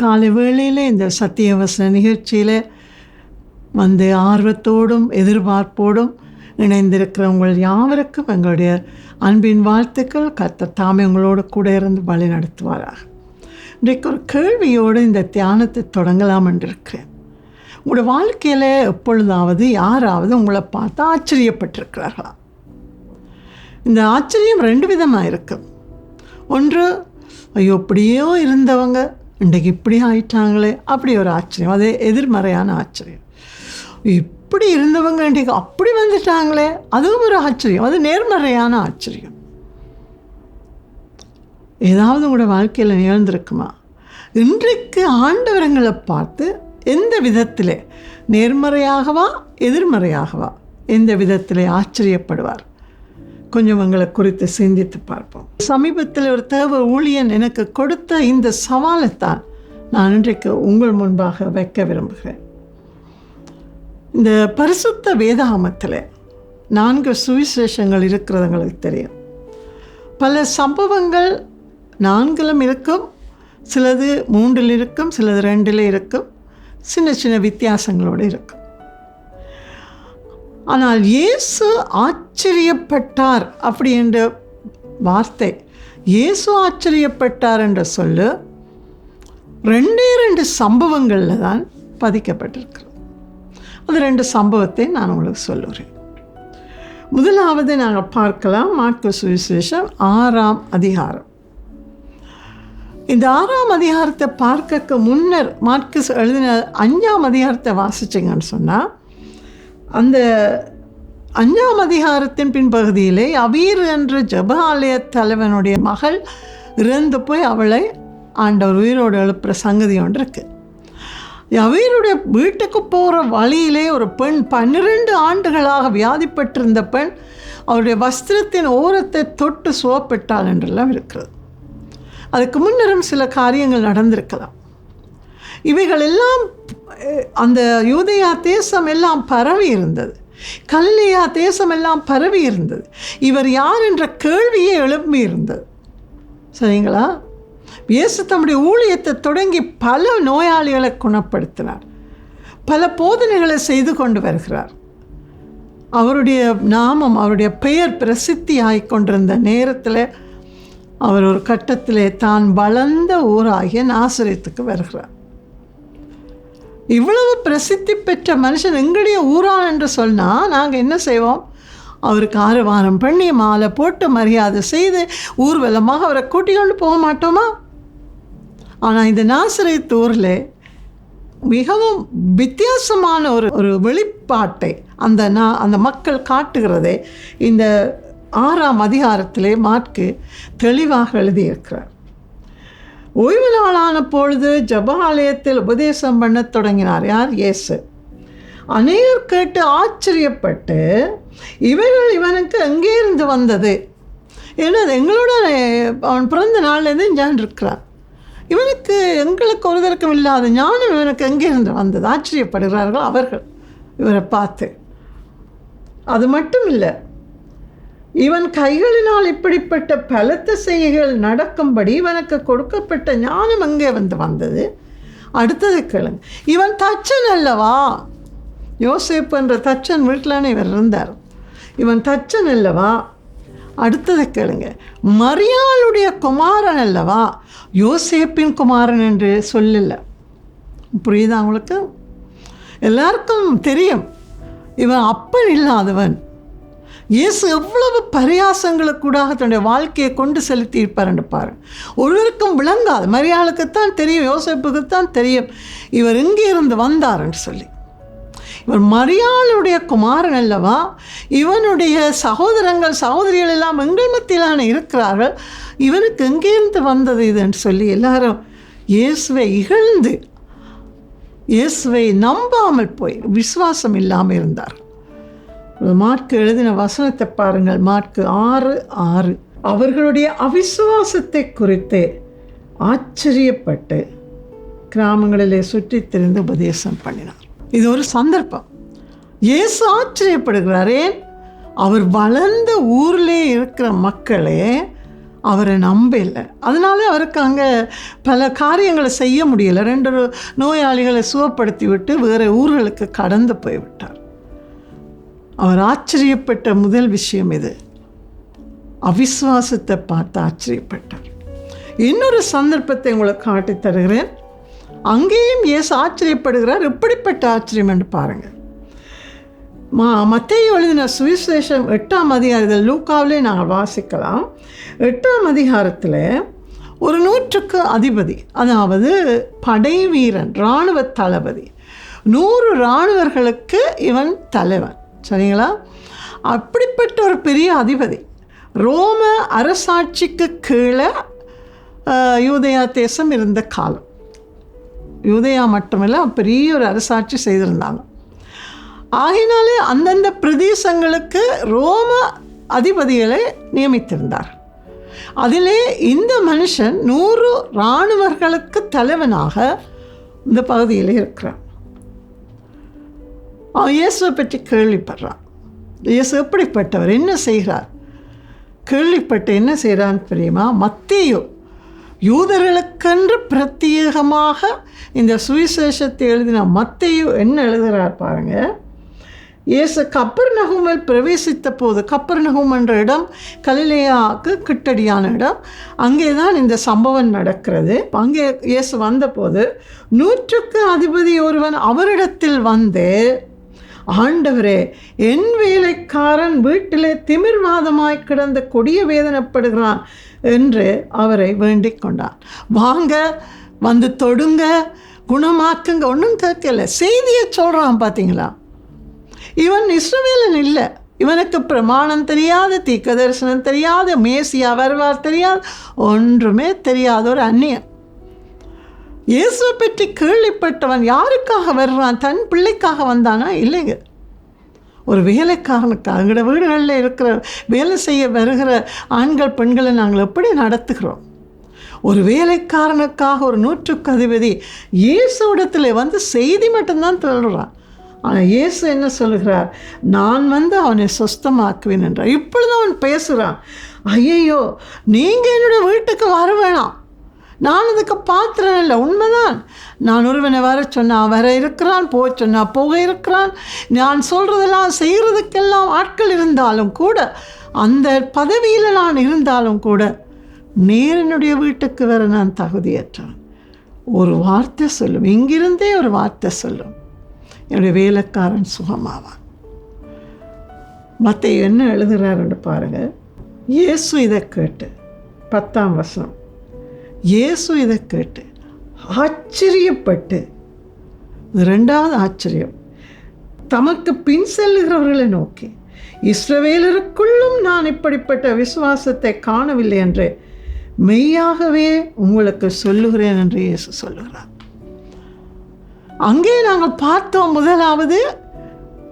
காலை வேளையில் இந்த சத்தியவசன நிகழ்ச்சியில் வந்து ஆர்வத்தோடும் எதிர்பார்ப்போடும் இணைந்திருக்கிறவங்கள் யாவருக்கும் எங்களுடைய அன்பின் வாழ்த்துக்கள். கர்த்தர் தாமே உங்களோடு கூட இருந்து வழி நடத்துவாராக. இன்றைக்கு ஒரு கேள்வியோடு இந்த தியானத்தை தொடங்கலாம் என்றிருக்கிறேன். உங்களோட வாழ்க்கையில் எப்பொழுதாவது யாராவது உங்களை பார்த்து ஆச்சரியப்பட்டிருக்கிறார்களா? இந்த ஆச்சரியம் 2 விதமாக இருக்கும். ஒன்று, ஐயோ இப்படியோ இருந்தவங்க இன்றைக்கு இப்படி ஆயிட்டாங்களே, அப்படி ஒரு ஆச்சரியம். அது எதிர்மறையான ஆச்சரியம். இப்படி இருந்தவங்க இன்றைக்கு அப்படி வந்துட்டாங்களே, அதுவும் ஒரு ஆச்சரியம். அது நேர்மறையான ஆச்சரியம். ஏதாவது உங்களோட வாழ்க்கையில் நிகழ்ந்திருக்குமா? இன்றைக்கு ஆண்டவரங்களை பார்த்து எந்த விதத்தில், நேர்மறையாகவா எதிர்மறையாகவா, எந்த விதத்தில் ஆச்சரியப்படுவார்? கொஞ்சம் உங்களை குறித்து சிந்தித்து பார்ப்போம். சமீபத்தில் ஒரு தேவ ஊழியன் எனக்கு கொடுத்த இந்த சவாலைத்தான் நான் இன்றைக்கு உங்கள் முன்பாக வைக்க விரும்புகிறேன். இந்த பரிசுத்த வேதாகமத்தில் 4 சுவிசேஷங்கள் இருக்கிறது எங்களுக்கு தெரியும். பல சம்பவங்கள் 4லும் இருக்கும், சிலது 3ல் இருக்கும், சிலது 2ல் இருக்கும், சின்ன சின்ன வித்தியாசங்களோடு இருக்கும். ஆனால் இயேசு ஆச்சரியப்பட்டார் அப்படி என்ற வார்த்தை, இயேசு ஆச்சரியப்பட்டார் என்ற சொல்லு 2 சம்பவங்களில் தான் பதிக்கப்பட்டிருக்கிறது. அது 2 சம்பவத்தை நான் உங்களுக்கு சொல்லுகிறேன். முதலாவது நாங்கள் பார்க்கலாம், மாற்கு சுவிசேஷம் 6ஆம் அதிகாரம். இந்த 6ஆம் அதிகாரத்தை பார்க்க முன்னர் மாற்கு எழுதின 5ஆம் அதிகாரத்தை வாசிச்சிங்கன்னு சொன்னால், அந்த 5ஆம் அதிகாரத்தின் பின்பகுதியிலே அவீர் என்ற ஜெப ஆலய தலைவனுடைய மகள் இறந்து போய் அவளை ஆண்டவர் உயிரோடு எழுப்புகிற சங்கதி ஒன்று இருக்குது. அவருடைய வீட்டுக்கு போகிற வழியிலே ஒரு பெண் 12 ஆண்டுகளாக வியாதிப்பட்டிருந்த பெண் அவருடைய வஸ்திரத்தின் ஓரத்தை தொட்டு சுவப்பட்டாள் என்றெல்லாம் இருக்கிறது. அதுக்கு முன்னரும் சில காரியங்கள் நடந்திருக்கலாம். இவைகள் எல்லாம் அந்த யூதேயா தேசம் எல்லாம் பரவி இருந்தது, கலிலேயா தேசம் எல்லாம் பரவி இருந்தது. இவர் யார் என்ற கேள்வியே எழுப்பி இருந்தது. சரிங்களா? இயேசு தம்முடைய ஊழியத்தை தொடங்கி பல நோயாளிகளை குணப்படுத்தினார், பல போதனைகளை செய்து கொண்டு வருகிறார். அவருடைய நாமம், அவருடைய பெயர் பிரசித்தி ஆகிக்கொண்டிருந்த நேரத்தில் அவர் ஒரு கட்டத்திலே தான் வளர்ந்த ஊராகிய நாசரேத்துக்கு வருகிறார். இவ்வளவு பிரசித்தி பெற்ற மனுஷன் எங்களுடைய ஊரான் என்று சொன்னால் நாங்கள் என்ன செய்வோம்? அவருக்கு ஆரவாரம் பண்ணி மாலை போட்டு மரியாதை செய்து ஊர்வலமாக அவரை கூட்டிக் கொண்டு போக மாட்டோமா? ஆனால் இந்த நாசரேத் ஊரில் மிகவும் வித்தியாசமான ஒரு வெளிப்பாட்டை அந்த மக்கள் காட்டுகிறதே இந்த 6ஆம் அதிகாரத்திலே மாற்கு தெளிவாக எழுதியிருக்கிறார். ஓய்வு நாளான பொழுது ஜெப ஆலயத்தில் உபதேசம் பண்ண தொடங்கினார். யார்? இயேசு. அநேகர் கேட்டு ஆச்சரியப்பட்டு, இவைகள் இவனுக்கு எங்கே இருந்து வந்தது? ஏன்னா எங்களோட அவன் பிறந்த நாள்லேருந்து ஞான் இருக்கிறான், இவனுக்கு எங்களுக்கு ஒரு தரக்கம் இல்லாத ஞானம் இவனுக்கு எங்கே இருந்து வந்தது? ஆச்சரியப்படுகிறார்கள் அவர்கள் இவரை பார்த்து. அது மட்டும் இல்லை, இவன் கைகளினால் இப்படிப்பட்ட பலத்த செய்கைகள் நடக்கும்படி இவனுக்கு கொடுக்கப்பட்ட ஞானம் எங்கே வந்தது? அடுத்தது கேளுங்க, இவன் தச்சன் அல்லவா? யோசேப்பு என்ற தச்சன் வீட்டிலானே இவர் இருந்தார். இவன் தச்சன் அல்லவா? அடுத்தது கேளுங்க, மரியாளுடைய குமாரன் அல்லவா? யோசேப்பின் குமாரன் என்று சொல்லல. புரியுதா உங்களுக்கு? எல்லாருக்கும் தெரியும் இவன் அப்பன் இல்லாதவன். இயேசு எவ்வளவு பரியாசங்களுக்கூடாக தன்னுடைய வாழ்க்கையை கொண்டு செலுத்தி இருப்பார் என்று பாருங்கள். ஒருவருக்கும் விளங்காது. மரியாளுக்குத்தான் தெரியும், யோசேப்புக்குத்தான் தெரியும் இவர் எங்கே இருந்து வந்தார் என்று சொல்லி. இவர் மரியாளுடைய குமாரன் அல்லவா? இவனுடைய சகோதரங்கள் சகோதரிகள் எல்லாம் எங்கள் மத்தியிலான இருக்கிறார்கள், இவனுக்கு எங்கேருந்து வந்தது இது என்று சொல்லி எல்லாரும் இயேசுவை இகழ்ந்து இயேசுவை நம்பாமல் போய் விசுவாசம் இல்லாமல் இருந்தார். மாற்கு எழுதின வசனத்தை பாருங்கள், மாற்கு 6:6. அவர்களுடைய அவிசுவாசத்தை குறித்து ஆச்சரியப்பட்டு கிராமங்களிலே சுற்றி திரிந்து உபதேசம் பண்ணினார். இது ஒரு சந்தர்ப்பம். இயேசு ஆச்சரியப்படுகிறார். ஏன்? அவர் வளர்ந்த ஊரிலே இருக்கிற மக்களே அவரை நம்பலை. அதனால அவருக்கு அங்கே பல காரியங்களை செய்ய முடியலை. 2 நோயாளிகளை சுகப்படுத்தி விட்டு வேறு ஊர்களுக்கு கடந்து போய்விட்டார். அவர் ஆச்சரியப்பட்ட முதல் விஷயம் இது. அவிசுவாசத்தை பார்த்து ஆச்சரியப்பட்டார். இன்னொரு சந்தர்ப்பத்தை உங்களுக்கு காட்டி தருகிறேன். அங்கேயும் இயேசு ஆச்சரியப்படுகிறார். எப்படிப்பட்ட ஆச்சரியம் என்று பாருங்கள். மத்தேயு எழுதின சுவிசேஷம் 8ஆம் அதிகாரத்தில் லூக்காவிலே நாங்கள் வாசிக்கலாம். 8ஆம் அதிகாரத்தில் ஒரு 100க்கு அதிபதி, அதாவது படை வீரன், இராணுவ தளபதி, 100 இராணுவர்களுக்கு இவன் தலைவன். சரிங்களா? அப்படிப்பட்ட ஒரு பெரிய அதிபதி. ரோம அரசாட்சிக்கு கீழே யூதேயா தேசம் இருந்த காலம். யூதேயா மட்டுமில்லை, பெரிய ஒரு அரசாட்சி செய்திருந்தாங்க. ஆகினாலே அந்தந்த பிரதேசங்களுக்கு ரோம அதிபதிகளை நியமித்திருந்தார். அதிலே இந்த மனுஷன் 100 இராணுவர்களுக்கு தலைவனாக இந்த பகுதியில் இருக்கிறான். அவன் இயேசுவை பற்றி கேள்விப்படுறான். இயேசு எப்படிப்பட்டவர், என்ன செய்கிறார்? கேள்விப்பட்டு என்ன செய்கிறான்னு தெரியுமா? மத்தேயு யூதர்களுக்கென்று பிரத்யேகமாக இந்த சுவிசேஷத்தை எழுதின மத்தேயு என்ன எழுதுகிறார் பாருங்கள். இயேசு கப்பர்நகூமில் பிரவேசித்த போது, கப்பர்நகூம் என்ற இடம் கலிலேயாவுக்கு கிட்டடியான இடம், அங்கே தான் இந்த சம்பவம் நடக்கிறது. அங்கே இயேசு வந்தபோது 100க்கு அதிபதி ஒருவன் அவரிடத்தில் வந்து, ஆண்டவரே, என் வேலைக்காரன் வீட்டிலே திமிர்வாதமாய் கிடந்து கொடிய வேதனைப்படுகிறான் என்று அவரை வேண்டிக் கொண்டான். வாங்க, வந்து தொடுங்க, குணமாக்குங்க, ஒன்றும் கேட்கல, செய்தியை சொல்கிறான். பார்த்தீங்களா? இவன் இஸ்ரவேலன் இல்லை. இவனுக்கு பிரமாணம் தெரியாது, தீர்க்க தரிசனம் தெரியாது, மேசியா வருவார் தெரியாது, ஒன்றுமே தெரியாத ஒரு அந்நியன். இயேசுவை பற்றி கேள்விப்பட்டவன் யாருக்காக வர்றான்? தன் பிள்ளைக்காக வந்தானா? இல்லைங்க, ஒரு வேலைக்காரனுக்காக. எங்களோட வீடுகளில் இருக்கிற வேலை செய்ய வருகிற ஆண்கள் பெண்களை நாங்கள் எப்படி நடத்துகிறோம்? ஒரு வேலைக்காரனுக்காக ஒரு 100க்கு அதிபதி இயேசுவிடத்தில் வந்து செய்தி மட்டும்தான் சொல்கிறான். ஆனால் இயேசு என்ன சொல்கிறார்? நான் வந்து அவனை சுஸ்தமாக்குவேன் என்றார். இப்பொழுது அவன் பேசுகிறான், ஐயையோ, நீங்கள் என்னுடைய வீட்டுக்கு வர வேணாம், நான் அதுக்கு பாத்திரம் இல்லை. உண்மைதான், நான் ஒருவனை வர சொன்னால் வர இருக்கிறான், போக சொன்னால் போக இருக்கிறான், நான் சொல்கிறதெல்லாம் செய்கிறதுக்கெல்லாம் ஆட்கள் இருந்தாலும் கூட, அந்த பதவியில் நான் இருந்தாலும் கூட, நேர் என்னுடைய வீட்டுக்கு வர நான் தகுதியற்றவன். ஒரு வார்த்தை சொல்லும், இங்கிருந்தே ஒரு வார்த்தை சொல்லும், என்னுடைய வேலைக்காரன் சுகமாவான். மத்தேயு என்ன எழுதுகிறாருன்னு பாருங்கள். இயேசு இதை கேட்டு, 10ஆம் வசனம், இயேசு இதை கேட்டு ஆச்சரியப்பட்டு, 2வது ஆச்சரியம், தமக்கு பின் செல்லுகிறவர்களை நோக்கி, இஸ்ரவேலருக்குள்ளும் நான் இப்படிப்பட்ட விசுவாசத்தை காணவில்லை என்று மெய்யாகவே உங்களுக்கு சொல்லுகிறேன் என்று இயேசு சொல்லுகிறார். அங்கே நாங்கள் பார்த்தோம், முதலாவது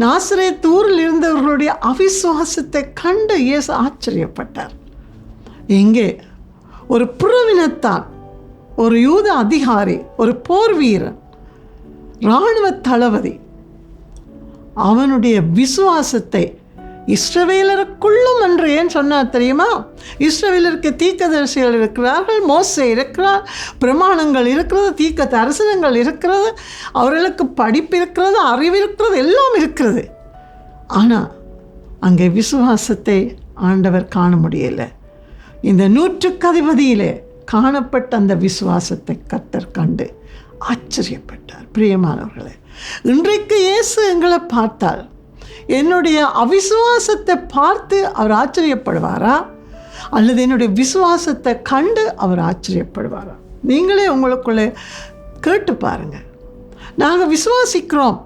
நாசரேத் ஊரில் இருந்தவர்களுடைய அவிசுவாசத்தை கண்டு இயேசு ஆச்சரியப்பட்டார். எங்கே ஒரு புறவினத்தான், ஒரு யூத அதிகாரி, ஒரு போர் வீரன், இராணுவ தளபதி, அவனுடைய விசுவாசத்தை இஸ்ரவேலருக்குள்ளும் என்று ஏன் சொன்னார் தெரியுமா? இஸ்ரவேலருக்கு தீர்க்கதரிசிகள் இருக்கிறார்கள், மோசே இருக்கிறார், பிரமாணங்கள் இருக்கிறது, தீர்க்க தரிசனங்கள் இருக்கிறது, அவர்களுக்கு படிப்பு இருக்கிறது, அறிவு இருக்கிறது, எல்லாம் இருக்கிறது. ஆனால் அங்கே விசுவாசத்தை ஆண்டவர் காண முடியலை. இந்த 100க்கு அதிபதியிலே காணப்பட்ட அந்த விசுவாசத்தை கர்த்தர் கண்டு ஆச்சரியப்பட்டார். பிரியமானவர்களே, இன்றைக்கு இயேசு எங்களை பார்த்தால் என்னுடைய அவிசுவாசத்தை பார்த்து அவர் ஆச்சரியப்படுவாரா, அல்லது என்னுடைய விசுவாசத்தை கண்டு அவர் ஆச்சரியப்படுவாரா? நீங்களே உங்களுக்குள்ளே கேட்டு பாருங்கள். நாங்கள் விசுவாசிக்கிறோம்,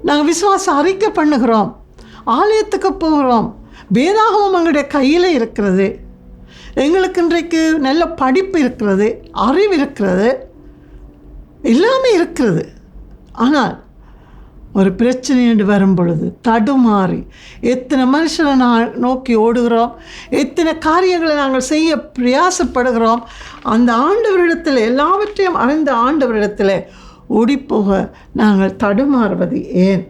நாங்கள் விசுவாசம் அறிக்கை பண்ணுகிறோம், ஆலயத்துக்கு போகிறோம், வேதாகமம் எங்களுடைய கையில் இருக்கிறது, எங்களுக்கு இன்றைக்கு நல்ல படிப்பு இருக்கிறது, அறிவு இருக்கிறது, எல்லாமே இருக்கிறது. ஆனால் ஒரு பிரச்சனை என்று வரும் பொழுது தடுமாறி எத்தனை மனுஷனை நோக்கி ஓடுகிறோம், எத்தனை காரியங்களை நாங்கள் செய்ய பிரயாசப்படுகிறோம். அந்த ஆண்டவரிடத்தில், எல்லாவற்றையும் அறிந்த ஆண்டவரிடத்தில் ஓடிப்போக நாங்கள் தடுமாறுவது ஏன்?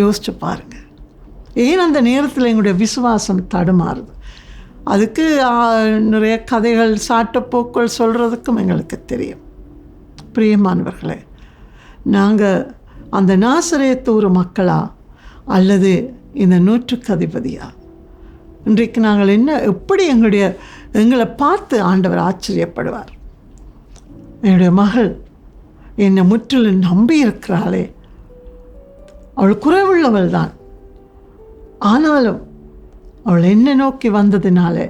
யோசிச்சு பாருங்கள். ஏன் அந்த நேரத்தில் எங்களுடைய விசுவாசம் தடுமாறுது? அதுக்கு நிறைய கதைகள் சாட்டுப்போக்கள் சொல்கிறதுக்கும் எங்களுக்கு தெரியும். பிரியமானவர்களே, நாங்கள் அந்த நாசரேத்து ஊர் மக்களா அல்லது இந்த நூற்றுக்கு அதிபதியா? இன்றைக்கு நாங்கள் எப்படி எங்களை பார்த்து ஆண்டவர் ஆச்சரியப்படுவார். என்னுடைய மகள் என்னை முற்றிலும் நம்பி இருக்கிறாளே, அவள் குறைவுள்ளவள் தான், ஆனாலும் அவள் என்னை நோக்கி வந்ததினாலே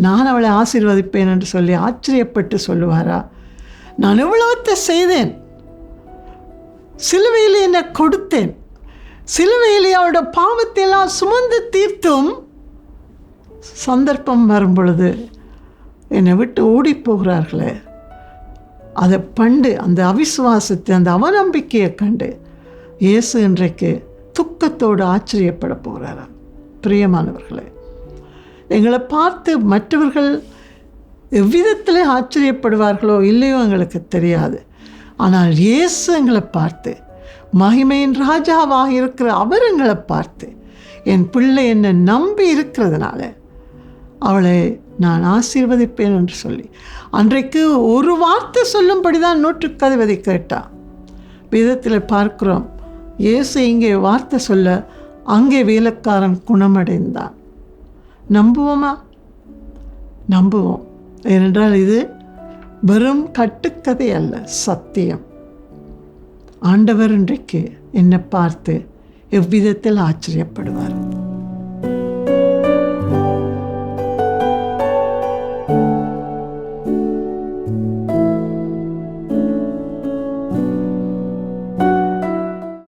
நான் அவளை ஆசீர்வதிப்பேன் என்று சொல்லி ஆச்சரியப்பட்டு சொல்லுவாரா? நான் எவ்வளவத்தை செய்தேன், சிலுவையில் என்னை கொடுத்தேன், சிலுவையில் அவளோட பாவத்தை எல்லாம் சுமந்து தீர்த்தும் சந்தர்ப்பம் வரும் பொழுது என்னை விட்டு ஓடி போகிறார்களே, அதை கண்டு அந்த அவிசுவாசத்தை, அந்த அவநம்பிக்கையை கண்டு இயேசு இன்றைக்கு துக்கத்தோடு ஆச்சரியப்பட போகிறாராம். பிரியமானவர்களே, எங்களை பார்த்து மற்றவர்கள் எவ்விதத்தில் ஆச்சரியப்படுவார்களோ இல்லையோ எங்களுக்கு தெரியாது. ஆனால் இயேசு எங்களை பார்த்து, மகிமையின் ராஜாவாக இருக்கிற அவர் எங்களை பார்த்து, என் பிள்ளை என்னை நம்பி இருக்கிறதுனால அவளை நான் ஆசீர்வதிப்பேன் என்று சொல்லி அன்றைக்கு ஒரு வார்த்தை சொல்லும்படி தான் நூற்றுக்கு அதிபதி கேட்டான். வேதத்தில் பார்க்கிறோம், இயேசு இங்கே வார்த்தை சொல்ல அங்கே வேலைக்காரன் குணமடைந்தான். நம்புவோமா? நம்புவோம். ஏனென்றால் இது வெறும் கட்டுக்கதை அல்ல, சத்தியம். ஆண்டவர் இன்றைக்கு என்னை பார்த்து எவ்விதத்தில் ஆச்சரியப்படுவார்.